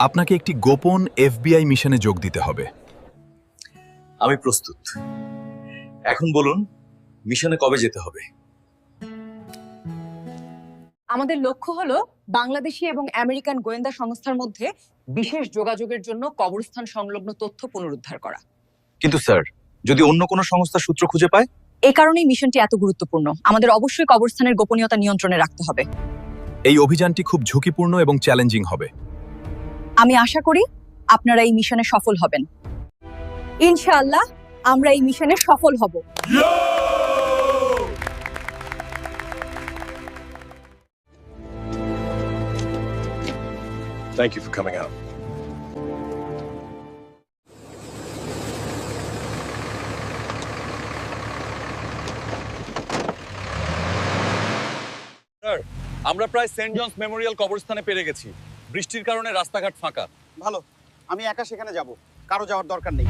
আপনাকে একটি গোপন এফবিআই মিশনে যোগ দিতে হবে। আমি প্রস্তুত। এখন বলুন, মিশনে কবে যেতে হবে? আমাদের লক্ষ্য হলো বাংলাদেশি এবং আমেরিকান গোয়েন্দা সংস্থার মধ্যে বিশেষ যোগাযোগের জন্য কবরস্থান সংলগ্ন তথ্য পুনরুদ্ধার করা। কিন্তু স্যার, যদি অন্য কোনো সংস্থার সূত্র খুঁজে পায়? এই কারণেই মিশনটি এত গুরুত্বপূর্ণ। আমাদের অবশ্যই কবরস্থানের গোপনীয়তা নিয়ন্ত্রণে রাখতে হবে। এই অভিযানটি খুব ঝুঁকিপূর্ণ এবং চ্যালেঞ্জিং হবে। আমি আশা করি আপনারা এই মিশনে সফল হবেন। ইনশাআল্লাহ আমরা এই মিশনে সফল হব। Thank you for coming out. Sir, আমরা প্রায় সেন্ট জনস মেমোরিয়াল কবরস্থানে পেরে গেছি। বৃষ্টির কারণে রাস্তাঘাট ফাঁকা। ভালো, আমি একা সেখানে যাব, কারো যাওয়ার দরকার নেই।